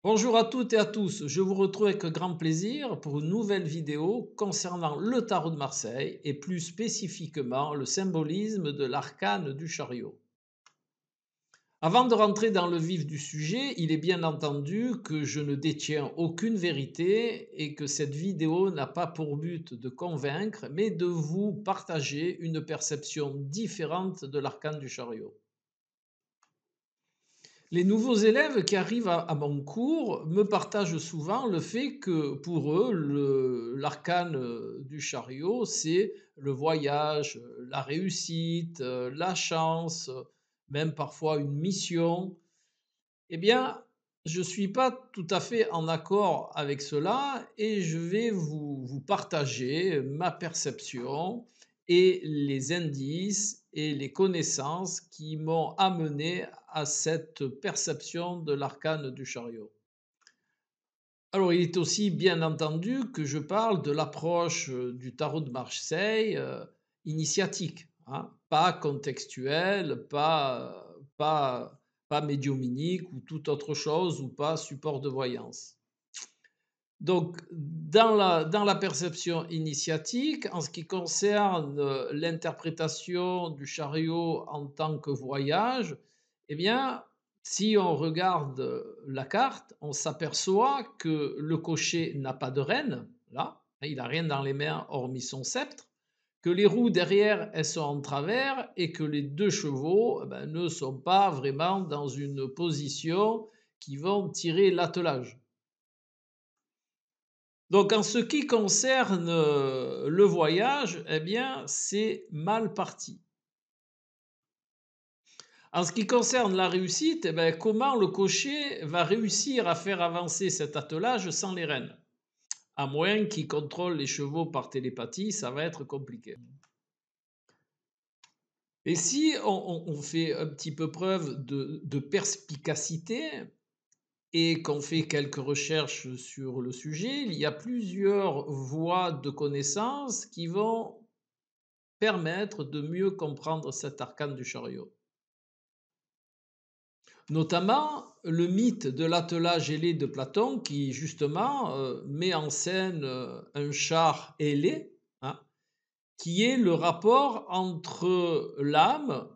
Bonjour à toutes et à tous, je vous retrouve avec grand plaisir pour une nouvelle vidéo concernant le tarot de Marseille et plus spécifiquement le symbolisme de l'arcane du chariot. Avant de rentrer dans le vif du sujet, il est bien entendu que je ne détiens aucune vérité et que cette vidéo n'a pas pour but de convaincre, mais de vous partager une perception différente de l'arcane du chariot. Les nouveaux élèves qui arrivent à mon cours me partagent souvent le fait que pour eux, l'arcane du chariot, c'est le voyage, la réussite, la chance, même parfois une mission. Eh bien, je ne suis pas tout à fait en accord avec cela et je vais vous partager ma perception et les indices et les connaissances qui m'ont amené à cette perception de l'arcane du chariot. Alors, il est aussi bien entendu que je parle de l'approche du tarot de Marseille initiatique, hein, pas contextuelle, pas médiumnique ou toute autre chose, ou pas support de voyance. Donc, dans la perception initiatique, en ce qui concerne l'interprétation du chariot en tant que voyage, eh bien, si on regarde la carte, on s'aperçoit que le cocher n'a pas de renne, là, hein, il n'a rien dans les mains hormis son sceptre, que les roues derrière, elles sont en travers et que les deux chevaux ne sont pas vraiment dans une position qui vont tirer l'attelage. Donc en ce qui concerne le voyage, eh bien, c'est mal parti. En ce qui concerne la réussite, eh bien, comment le cocher va réussir à faire avancer cet attelage sans les rênes? À moins qu'il contrôle les chevaux par télépathie, ça va être compliqué. Et si on fait un petit peu preuve de perspicacité et qu'on fait quelques recherches sur le sujet, il y a plusieurs voies de connaissance qui vont permettre de mieux comprendre cet arcane du chariot. Notamment le mythe de l'attelage ailé de Platon qui justement met en scène un char ailé, hein, qui est le rapport entre l'âme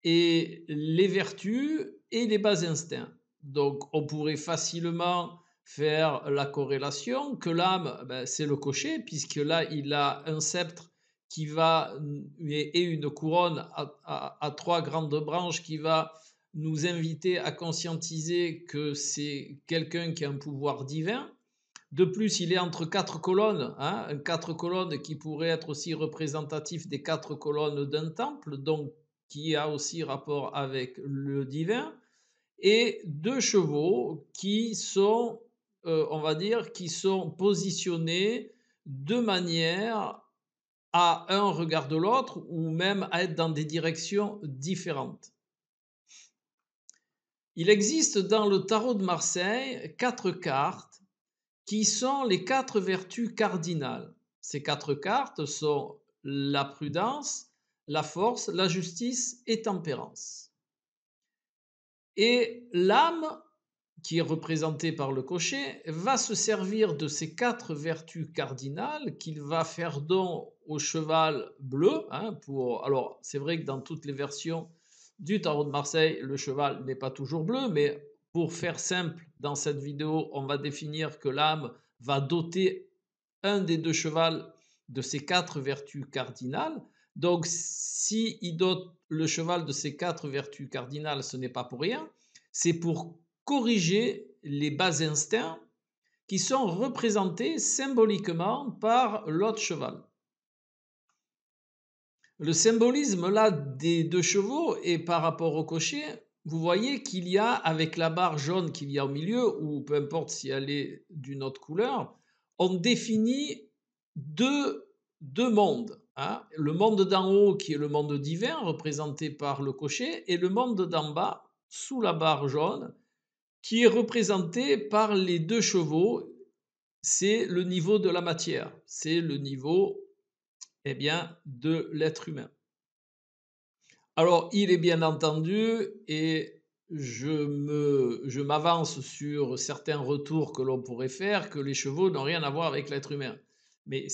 et les vertus et les bas instincts. Donc on pourrait facilement faire la corrélation que l'âme, c'est le cocher, puisque là il a un sceptre qui va et une couronne à trois grandes branches qui va nous inviter à conscientiser que c'est quelqu'un qui a un pouvoir divin. De plus, il est entre quatre colonnes, hein, quatre colonnes qui pourraient être aussi représentatifs des quatre colonnes d'un temple, donc qui a aussi rapport avec le divin, et deux chevaux qui sont, on va dire, qui sont positionnés de manière à un regard de l'autre ou même à être dans des directions différentes. Il existe dans le tarot de Marseille quatre cartes qui sont les quatre vertus cardinales. Ces quatre cartes sont la prudence, la force, la justice et tempérance. Et l'âme, qui est représentée par le cocher, va se servir de ces quatre vertus cardinales qu'il va faire don au cheval bleu. Hein, alors, c'est vrai que dans toutes les versions du tarot de Marseille, le cheval n'est pas toujours bleu, mais pour faire simple, dans cette vidéo, on va définir que l'âme va doter un des deux chevaux de ces quatre vertus cardinales. Donc, si il dote le cheval de ces quatre vertus cardinales, ce n'est pas pour rien. C'est pour corriger les bas instincts qui sont représentés symboliquement par l'autre cheval. Le symbolisme là des deux chevaux et par rapport au cocher, vous voyez qu'il y a, avec la barre jaune qu'il y a au milieu, ou peu importe si elle est d'une autre couleur, on définit deux mondes. Hein. Le monde d'en haut qui est le monde divin, représenté par le cocher, et le monde d'en bas, sous la barre jaune, qui est représenté par les deux chevaux. C'est le niveau de la matière, c'est le niveau eh bien, de l'être humain. Alors, il est bien entendu, et je m'avance sur certains retours que l'on pourrait faire, que les chevaux n'ont rien à voir avec l'être humain. Mais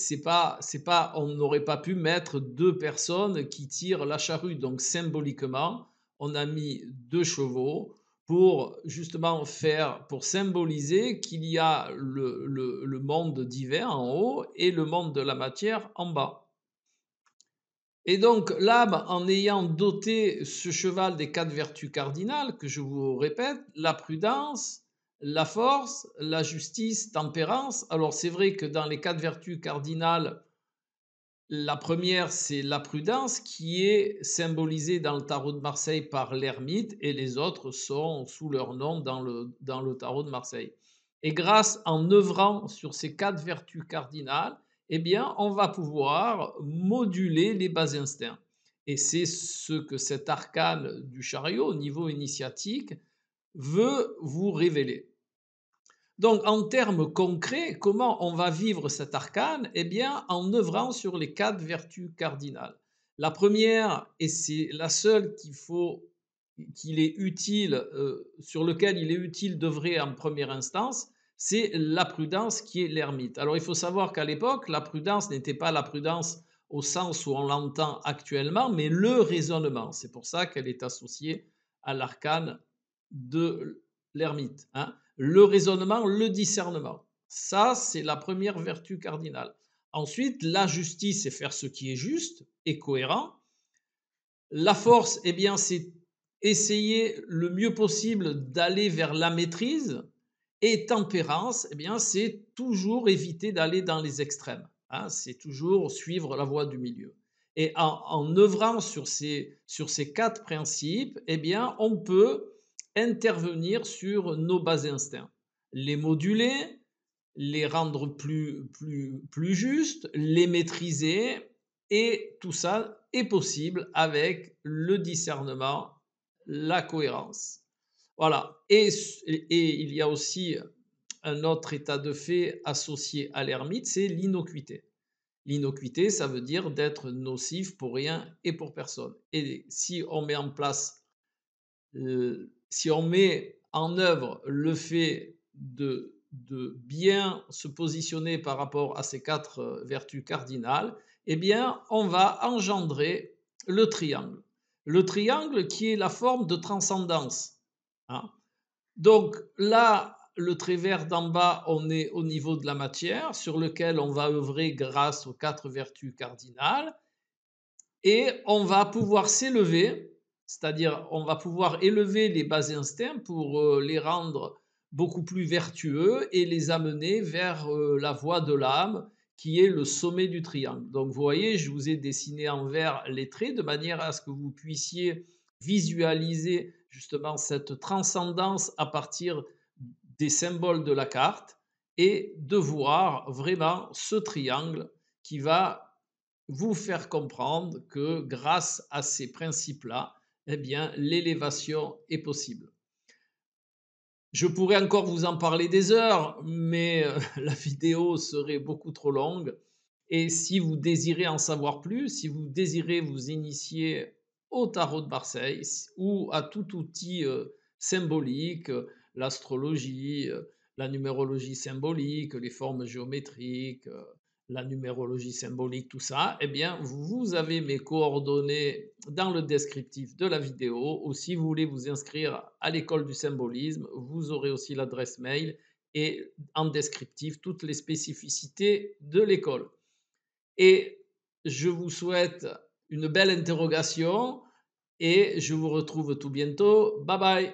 on n'aurait pas pu mettre deux personnes qui tirent la charrue. Donc, symboliquement, on a mis deux chevaux pour justement pour symboliser qu'il y a le monde divin en haut et le monde de la matière en bas. Et donc l'âme, en ayant doté ce cheval des quatre vertus cardinales, que je vous répète, la prudence, la force, la justice, tempérance. Alors c'est vrai que dans les quatre vertus cardinales, la première, c'est la prudence, qui est symbolisée dans le tarot de Marseille par l'ermite, et les autres sont sous leur nom dans le tarot de Marseille. Et grâce, en œuvrant sur ces quatre vertus cardinales, eh bien, on va pouvoir moduler les bas instincts. Et c'est ce que cet arcane du chariot, au niveau initiatique, veut vous révéler. Donc, en termes concrets, comment on va vivre cet arcane? Eh bien, en œuvrant sur les quatre vertus cardinales. La première, et c'est la seule qu'il est utile, sur lequel il est utile d'œuvrer en première instance, c'est la prudence, qui est l'ermite. Alors, il faut savoir qu'à l'époque, la prudence n'était pas la prudence au sens où on l'entend actuellement, mais le raisonnement. C'est pour ça qu'elle est associée à l'arcane de l'ermite, hein. Le raisonnement, le discernement. Ça, c'est la première vertu cardinale. Ensuite, la justice, c'est faire ce qui est juste et cohérent. La force, eh bien, c'est essayer le mieux possible d'aller vers la maîtrise. Et tempérance, eh bien, c'est toujours éviter d'aller dans les extrêmes, hein. C'est toujours suivre la voie du milieu. Et en œuvrant sur ces quatre principes, eh bien, on peut intervenir sur nos bas instincts, les moduler, les rendre plus justes, les maîtriser, et tout ça est possible avec le discernement, la cohérence. Voilà. Et il y a aussi un autre état de fait associé à l'ermite, c'est l'innocuité. L'innocuité, ça veut dire d'être nocif pour rien et pour personne. Et si on met en place, si on met en œuvre le fait de bien se positionner par rapport à ces quatre vertus cardinales, eh bien, on va engendrer le triangle. Le triangle, qui est la forme de transcendance, hein. Donc là, le trait vert d'en bas, on est au niveau de la matière, sur lequel on va œuvrer grâce aux quatre vertus cardinales, et on va pouvoir s'élever, c'est-à-dire on va pouvoir élever les bas instincts pour les rendre beaucoup plus vertueux et les amener vers la voie de l'âme, qui est le sommet du triangle. Donc vous voyez, je vous ai dessiné en vert les traits de manière à ce que vous puissiez visualiser justement cette transcendance à partir des symboles de la carte, et de voir vraiment ce triangle qui va vous faire comprendre que grâce à ces principes-là, eh bien, l'élévation est possible. Je pourrais encore vous en parler des heures, mais la vidéo serait beaucoup trop longue. Et si vous désirez en savoir plus, si vous désirez vous initier au tarot de Marseille ou à tout outil symbolique, l'astrologie, la numérologie symbolique, les formes géométriques, la numérologie symbolique, tout ça, eh bien, vous avez mes coordonnées dans le descriptif de la vidéo. Ou si vous voulez vous inscrire à l'école du symbolisme, vous aurez aussi l'adresse mail et en descriptif toutes les spécificités de l'école. Et je vous souhaite une belle interrogation, et je vous retrouve tout bientôt. Bye bye.